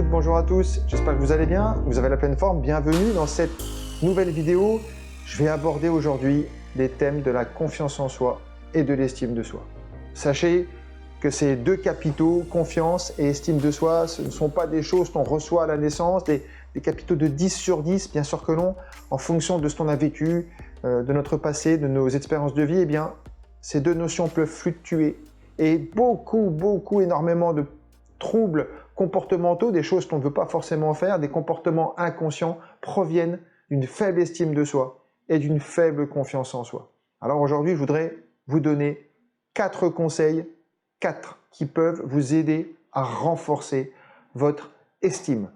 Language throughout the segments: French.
bonjour à tous, j'espère que vous allez bien, vous avez la pleine forme, bienvenue dans cette nouvelle vidéo. Je vais aborder aujourd'hui les thèmes de la confiance en soi et de l'estime de soi. Sachez que ces deux capitaux, confiance et estime de soi, ce ne sont pas des choses qu'on reçoit à la naissance, des capitaux de 10 sur 10, bien sûr que non, en fonction de ce qu'on a vécu, de notre passé, de nos expériences de vie, eh bien, ces deux notions peuvent fluctuer et énormément de troubles comportementaux, des choses qu'on ne veut pas forcément faire, des comportements inconscients proviennent d'une faible estime de soi et d'une faible confiance en soi. Alors aujourd'hui, je voudrais vous donner 4 conseils, 4 qui peuvent vous aider à renforcer votre estime.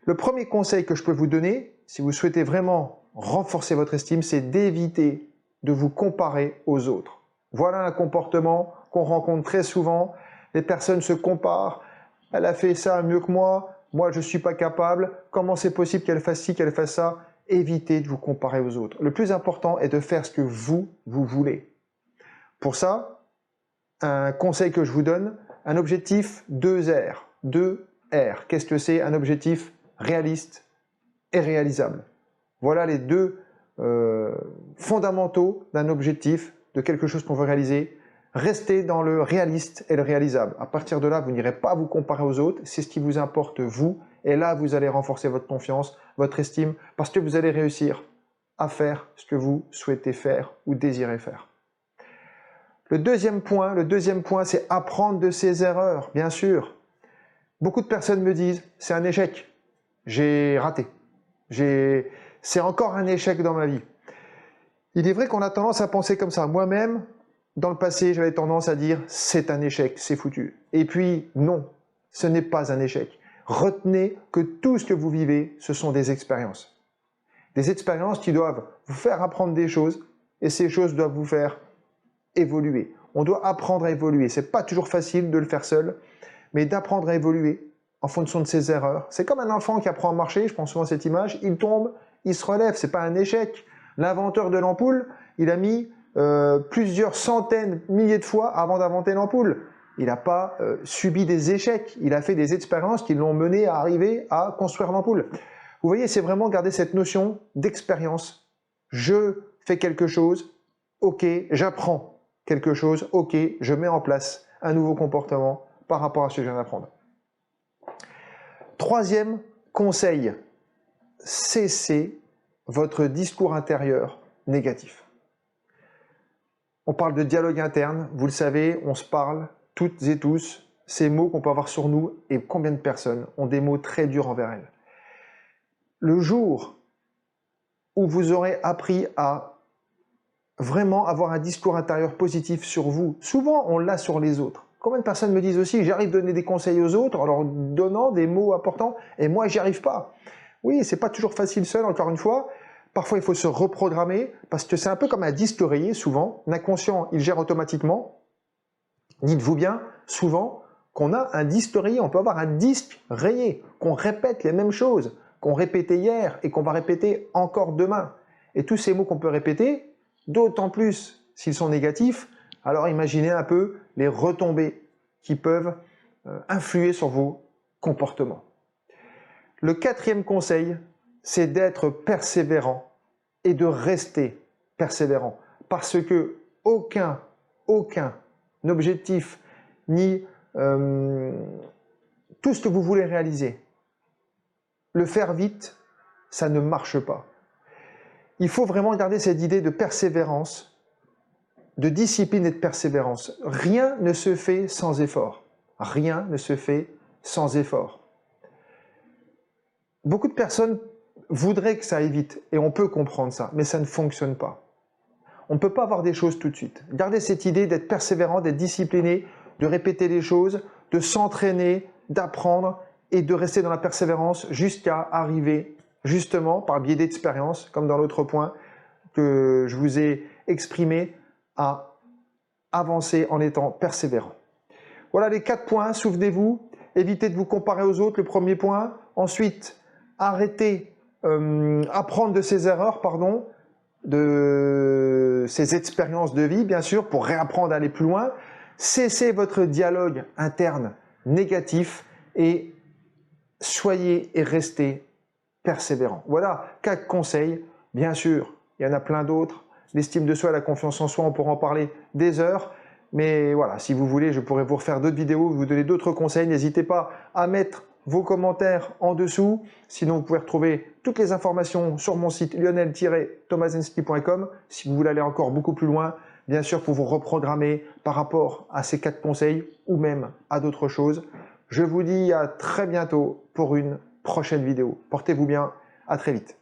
Le premier conseil que je peux vous donner, si vous souhaitez vraiment renforcer votre estime, c'est d'éviter de vous comparer aux autres. Voilà un comportement qu'on rencontre très souvent. Les personnes se comparent. Elle a fait ça mieux que moi je ne suis pas capable. Comment c'est possible qu'elle fasse ci, qu'elle fasse ça? Évitez de vous comparer aux autres. Le plus important est de faire ce que vous voulez. Pour ça, un conseil que je vous donne, un objectif 2R. 2R. Qu'est-ce que c'est? Un objectif réaliste et réalisable. Voilà les deux fondamentaux d'un objectif, de quelque chose qu'on veut réaliser. Restez dans le réaliste et le réalisable. À partir de là, vous n'irez pas vous comparer aux autres. C'est ce qui vous importe, vous. Et là, vous allez renforcer votre confiance, votre estime, parce que vous allez réussir à faire ce que vous souhaitez faire ou désirez faire. Le deuxième point, c'est apprendre de ses erreurs, bien sûr. Beaucoup de personnes me disent, c'est un échec. J'ai raté. C'est encore un échec dans ma vie. Il est vrai qu'on a tendance à penser comme ça. Moi-même, dans le passé, j'avais tendance à dire « c'est un échec, c'est foutu ». Et puis, non, ce n'est pas un échec. Retenez que tout ce que vous vivez, ce sont des expériences. Des expériences qui doivent vous faire apprendre des choses et ces choses doivent vous faire évoluer. On doit apprendre à évoluer. Ce n'est pas toujours facile de le faire seul, mais d'apprendre à évoluer en fonction de ses erreurs. C'est comme un enfant qui apprend à marcher, je prends souvent cette image, il tombe, il se relève, ce n'est pas un échec. L'inventeur de l'ampoule, il a mis plusieurs centaines, milliers de fois avant d'inventer l'ampoule. Il n'a pas subi des échecs, il a fait des expériences qui l'ont mené à arriver à construire l'ampoule. Vous voyez, c'est vraiment garder cette notion d'expérience. Je fais quelque chose, ok, j'apprends quelque chose, ok, je mets en place un nouveau comportement par rapport à ce que je viens d'apprendre. Troisième conseil, cessez votre discours intérieur négatif. On parle de dialogue interne, vous le savez, on se parle toutes et tous, ces mots qu'on peut avoir sur nous, et combien de personnes ont des mots très durs envers elles. Le jour où vous aurez appris à vraiment avoir un discours intérieur positif sur vous, souvent on l'a sur les autres. Combien de personnes me disent aussi, j'arrive à donner des conseils aux autres en leur donnant des mots importants, et moi j'y arrive pas. Oui, c'est pas toujours facile seul, encore une fois. Parfois, il faut se reprogrammer parce que c'est un peu comme un disque rayé, souvent. L'inconscient, il gère automatiquement. Dites-vous bien, souvent, qu'on a un disque rayé. On peut avoir un disque rayé, qu'on répète les mêmes choses, qu'on répétait hier et qu'on va répéter encore demain. Et tous ces mots qu'on peut répéter, d'autant plus s'ils sont négatifs, alors imaginez un peu les retombées qui peuvent influer sur vos comportements. Le quatrième conseil, c'est d'être persévérant et de rester persévérant. Parce que aucun objectif, ni tout ce que vous voulez réaliser, le faire vite, ça ne marche pas. Il faut vraiment garder cette idée de persévérance, de discipline et de persévérance. Rien ne se fait sans effort. Rien ne se fait sans effort. Beaucoup de personnes voudraient que ça aille vite, et on peut comprendre ça, mais ça ne fonctionne pas. On ne peut pas avoir des choses tout de suite. Gardez cette idée d'être persévérant, d'être discipliné, de répéter les choses, de s'entraîner, d'apprendre et de rester dans la persévérance jusqu'à arriver, justement, par le biais d'expérience, comme dans l'autre point que je vous ai exprimé, à avancer en étant persévérant. Voilà les 4 points, souvenez-vous. Évitez de vous comparer aux autres, le premier point. Ensuite, arrêtez, apprendre de ses erreurs, de ses expériences de vie, bien sûr, pour réapprendre à aller plus loin. Cessez votre dialogue interne négatif et soyez et restez persévérants. Voilà 4 conseils. Bien sûr, il y en a plein d'autres. L'estime de soi, la confiance en soi, on pourra en parler des heures. Mais voilà, si vous voulez, je pourrais vous refaire d'autres vidéos, vous donner d'autres conseils. N'hésitez pas à mettre vos commentaires en dessous. Sinon, vous pouvez retrouver toutes les informations sur mon site lionel-tomaszynski.com si vous voulez aller encore beaucoup plus loin. Bien sûr, pour vous reprogrammer par rapport à ces 4 conseils ou même à d'autres choses. Je vous dis à très bientôt pour une prochaine vidéo. Portez-vous bien, à très vite.